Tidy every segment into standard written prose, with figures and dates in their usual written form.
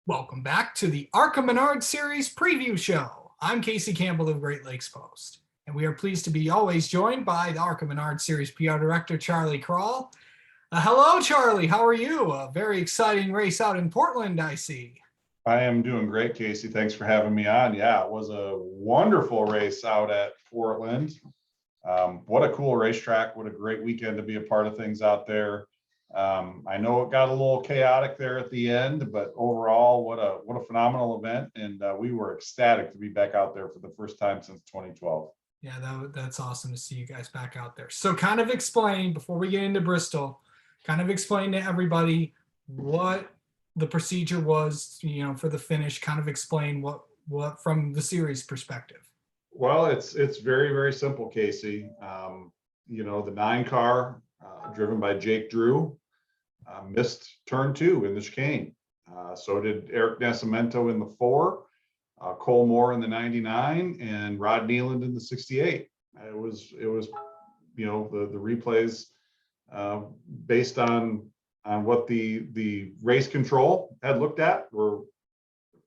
Welcome back to the ARCA Menards series preview show. I'm Casey Campbell of Great Lakes Post, and we are pleased to be always joined by the ARCA Menards series PR director, Charlie Krall. Hello, Charlie. How are you? A very exciting race out in Portland, I see. I am doing great, Casey. Thanks for having me on. Yeah, it was a wonderful race out at Portland. What a cool racetrack. What a great weekend to be a part of things out there. I know it got a little chaotic there at the end, but overall, what a phenomenal event. And we were ecstatic to be back out there for the first time since 2012. Yeah, that's awesome to see you guys back out there. So kind of explain, before we get into Bristol, kind of explain to everybody what the procedure was, for the finish. Kind of explain what from the series perspective. Well, it's very, very simple, Casey. The 9 car driven by Jake Drew missed turn 2 in the chicane. So did Eric Nascimento in the 4, Cole Moore in the 99, and Rod Nealand in the 68. It was the replays based on what the race control had looked at were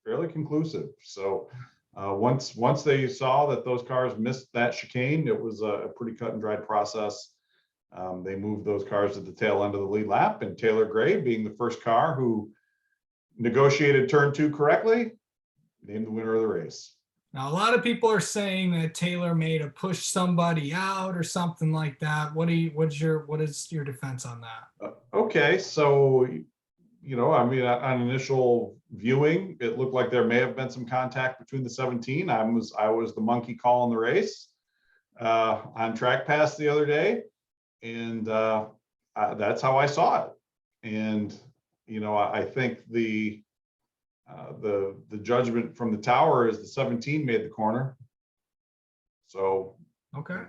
fairly conclusive. So once they saw that those cars missed that chicane, it was a pretty cut and dried process. They moved those cars to the tail end of the lead lap, and Taylor Gray, being the first car who negotiated turn 2 correctly, named the winner of the race. Now, a lot of people are saying that Taylor may have pushed somebody out or something like that. What is your defense on that? Okay, so on initial viewing, it looked like there may have been some contact between the 17. I was the monkey calling the race on Track Pass the other day, and that's how I saw it. And I think the judgment from the tower is the 17 made the corner. So okay.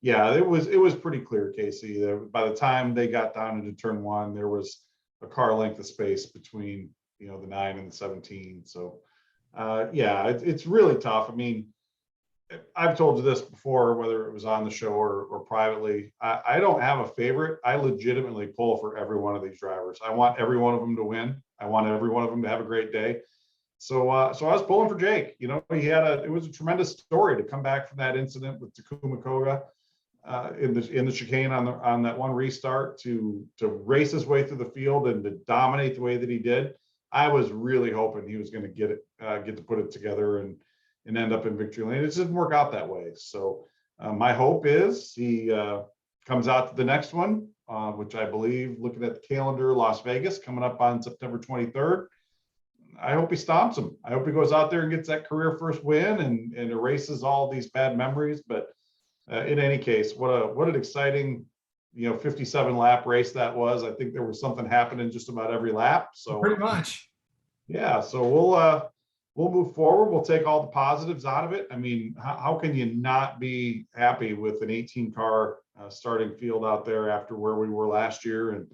Yeah, it was pretty clear, Casey. By the time they got down into turn 1, there was a car length of space between the 9 and the 17. So yeah, it's really tough. I mean, I've told you this before, whether it was on the show or privately. I don't have a favorite. I legitimately pull for every one of these drivers. I want every one of them to win. I want every one of them to have a great day. So I was pulling for Jake. It was a tremendous story to come back from that incident with Takuma Koga in the chicane on that one restart to race his way through the field and to dominate the way that he did. I was really hoping he was going to get to put it together and end up in victory lane. It didn't work out that way. So my hope is he comes out to the next one, which I believe, looking at the calendar, Las Vegas, coming up on September 23rd. I hope he stomps him. I hope he goes out there and gets that career first win and erases all these bad memories. But in any case, what an exciting 57 lap race that was. I think there was something happening just about every lap. So pretty much. Yeah. So we'll move forward. We'll take all the positives out of it. I mean, how can you not be happy with an 18 car starting field out there after where we were last year? And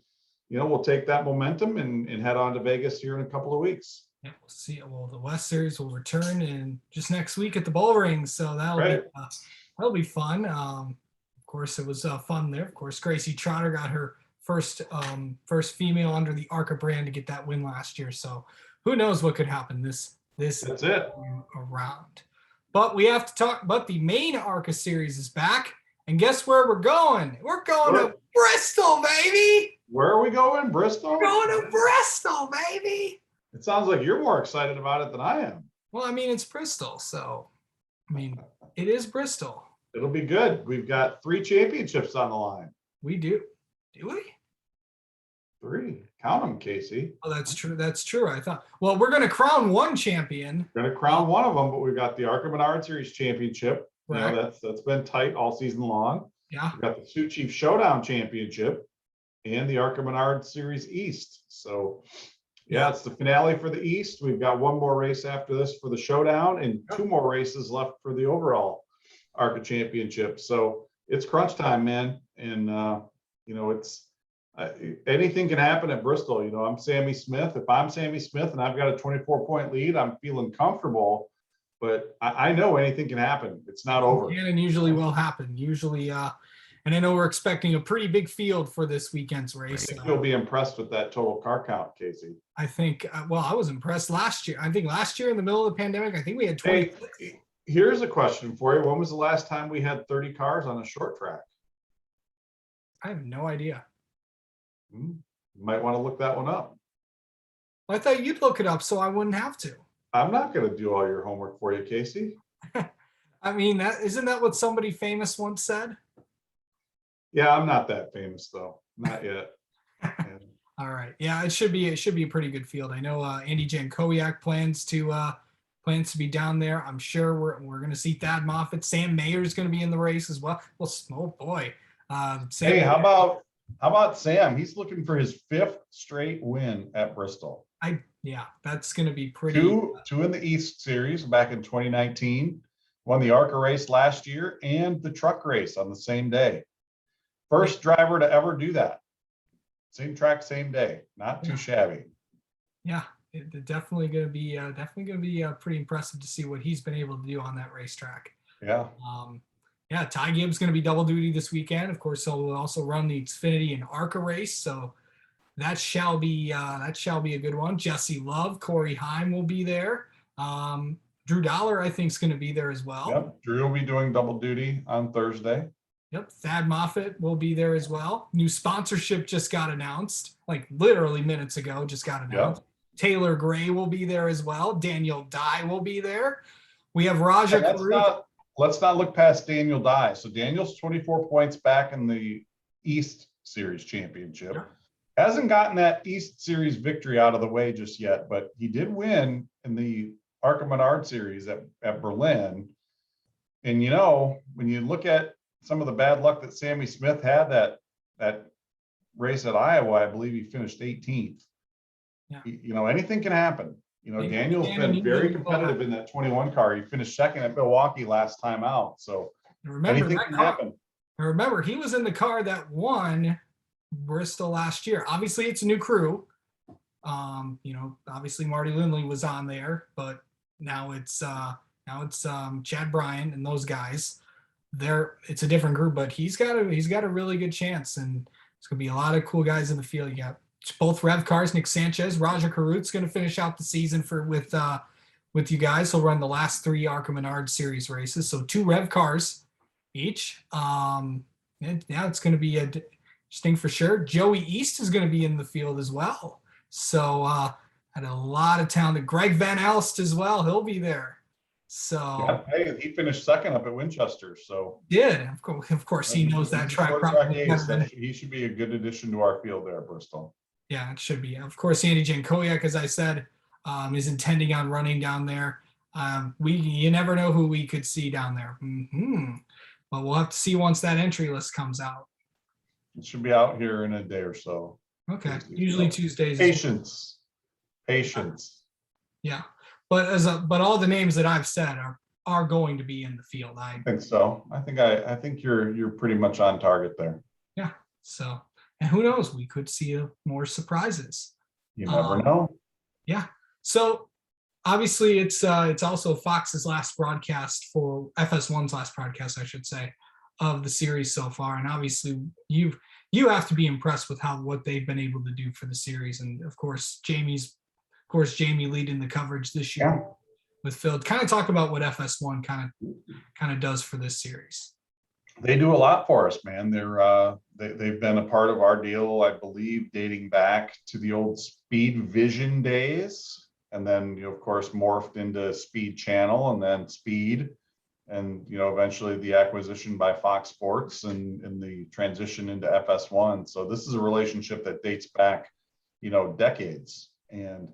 we'll take that momentum and head on to Vegas here in a couple of weeks. Yeah, we'll see. Well, the West Series will return in just next week at the Bull Ring, so that'll be fun. Of course, it was fun there. Of course, Gracie Trotter got her first female under the ARCA brand to get that win last year. So who knows what could happen this That's it. around. But we have to talk. But the main ARCA series is back, and guess where we're going? We're going to Bristol, baby. Where are we going? Bristol? We're going to Bristol, baby. It sounds like you're more excited about it than I am. Well, I mean, it's Bristol, so it is Bristol. It'll be good. We've got 3 championships on the line. We do. Do we? 3. Count them, Casey. Oh, that's true. That's true. I thought. Well, we're going to crown one champion. We're going to crown one of them, but we've got the ARCA Menards Series Championship. Right. That's been tight all season long. Yeah. We've got the Sioux Chief Showdown Championship and the ARCA Menards Series East. So yeah, it's the finale for the East. We've got one more race after this for the Showdown and 2 more races left for the overall ARCA Championship. So it's crunch time, man. And it's anything can happen at Bristol. I'm Sammy Smith. If I'm Sammy Smith and I've got a 24-point lead, I'm feeling comfortable. But I know anything can happen. It's not over. And usually will happen. Usually And I know we're expecting a pretty big field for this weekend's I race. think you'll be impressed with that total car count, Casey. I think, well, I was impressed last year. I think last year in the middle of the pandemic, I think we had 20. Hey, here's a question for you. When was the last time we had 30 cars on a short track? I have no idea. You might want to look that one up. I thought you'd look it up so I wouldn't have to. I'm not going to do all your homework for you, Casey. I mean, isn't that what somebody famous once said? Yeah, I'm not that famous though. Not yet. And All right. Yeah, it should be a pretty good field. I know Andy Jankowiak plans to be down there. I'm sure we're going to see Thad Moffitt. Sam Mayer's going to be in the race as well. Well, oh boy. Sam hey, Mayer, how about Sam? He's looking for his 5th straight win at Bristol. yeah, that's going to be pretty. Two in the East Series back in 2019. Won the ARCA race last year and the truck race on the same day. First driver to ever do that. Same track, same day. Not too shabby. Yeah, it's definitely going to be pretty impressive to see what he's been able to do on that racetrack. Yeah. Yeah, Ty Gibbs going to be double duty this weekend. Of course, he'll also run the Xfinity and ARCA race, so that shall be a good one. Jesse Love, Corey Heim will be there. Drew Dollar, I think, is going to be there as well. Yep. Drew will be doing double duty on Thursday. Yep. Thad Moffitt will be there as well. New sponsorship just got announced, like literally minutes ago, just got announced. Yep. Taylor Gray will be there as well. Daniel Dye will be there. We have Raja Karut. Let's not look past Daniel Dye. So Daniel's 24 points back in the East Series championship. Yep. Hasn't gotten that East Series victory out of the way just yet, but he did win in the ARCA Menards series at Berlin. And, you know, when you look at some of the bad luck that Sammy Smith had that race at Iowa, I believe he finished 18th. Yeah. You know, anything can happen. You know, Daniel's been very competitive in that 21 car. He finished second at Milwaukee last time out. So anything can happen. Remember, he was in the car that won Bristol last year. Obviously, it's a new crew. You know, obviously Marty Lindley was on there, but now it's Chad Bryan and those guys. It's a different group, but he's got a really good chance, and it's gonna be a lot of cool guys in the field. You got both Rev cars, Nick Sanchez, Raja Karut's gonna finish out the season with you guys. He'll run the last 3 ARCA Menards series races, so 2 Rev cars each. It's gonna be interesting for sure. Joey East is gonna be in the field as well. So had a lot of talent. Greg Van Alst as well. He'll be there. So yeah, hey, he finished second up at Winchester. So of course he knows that track probably. He should be a good addition to our field there at Bristol. Yeah, it should be. Of course, Andy Jankowiak, as I said, is intending on running down there. You never know who we could see down there. But we'll have to see once that entry list comes out. It should be out here in a day or so. Okay, usually Tuesdays. Patience. Yeah, but all the names that I've said are going to be in the field. I think so. I think you're pretty much on target there. Yeah. So, and who knows? We could see more surprises. You never know. Yeah. So obviously, it's also Fox's last broadcast for FS1's last broadcast, I should say, of the series so far, and obviously you have to be impressed with what they've been able to do for the series. And of course, Jamie leading the coverage this year with Phil. Kind of talk about what FS1 kind of does for this series. They do a lot for us, man. They've been a part of our deal, I believe, dating back to the old Speed Vision days, and then of course morphed into Speed Channel and then Speed. And eventually the acquisition by Fox Sports and the transition into FS1. So this is a relationship that dates back, decades. And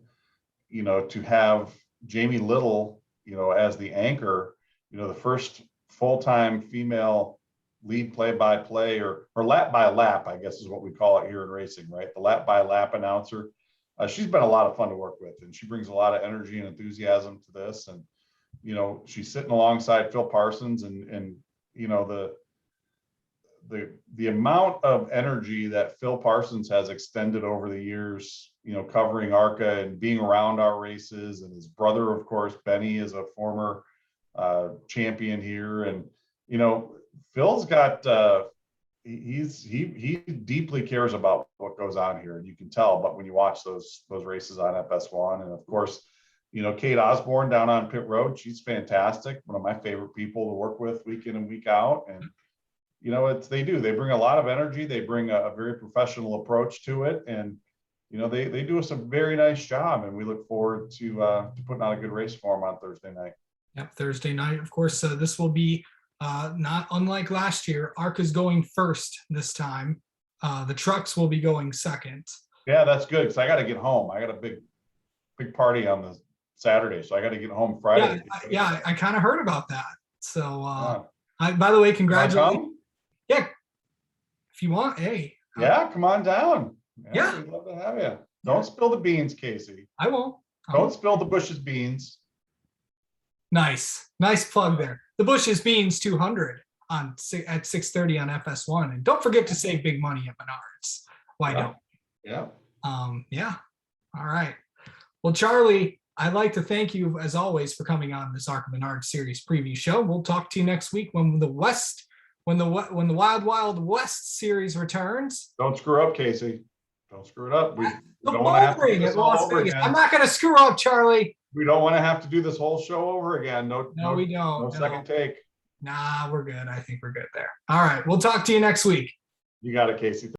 to have Jamie Little, as the anchor, the first full-time female lead play-by-play or lap by lap, I guess is what we call it here in racing, right? The lap by lap announcer. She's been a lot of fun to work with, and she brings a lot of energy and enthusiasm to this. And she's sitting alongside Phil Parsons, and the amount of energy that Phil Parsons has extended over the years, covering ARCA and being around our races, and his brother, of course, Benny, is a former champion here, and Phil's got he deeply cares about what goes on here, and you can tell. But when you watch those races on FS1, and of course, Kate Osborne down on pit road, she's fantastic. One of my favorite people to work with week in and week out. And they bring a lot of energy. They bring a very professional approach to it, and they do us a very nice job. And we look forward to putting on a good race for them on Thursday night. Yep, Thursday night. Of course, this will be not unlike last year. ARCA is going first this time. The trucks will be going second. Yeah, that's good, because I got to get home. I got a big party on the Saturday, so I got to get home Friday. Yeah, I kind of heard about that. So, by the way, congratulations. Yeah, if you want, hey. Yeah, come on down. Yeah, we'd love to have you. Don't spill the beans, Casey. I won't. Don't spill the Bush's beans. Nice plug there. The Bush's Beans 200 at 6:30 on FS1, and don't forget to save big money at Menards. Why don't? Yeah. Yeah. All right. Well, Charlie, I'd like to thank you as always for coming on this ARCA Menards series preview show. We'll talk to you next week when the Wild Wild West series returns. Don't screw up, Casey. Don't screw it up. We the don't want to have to do this all over again. I'm not going to screw up, Charlie. We don't want to have to do this whole show over again. No, we don't. No second take. Nah, we're good. I think we're good there. All right. We'll talk to you next week. You got it, Casey.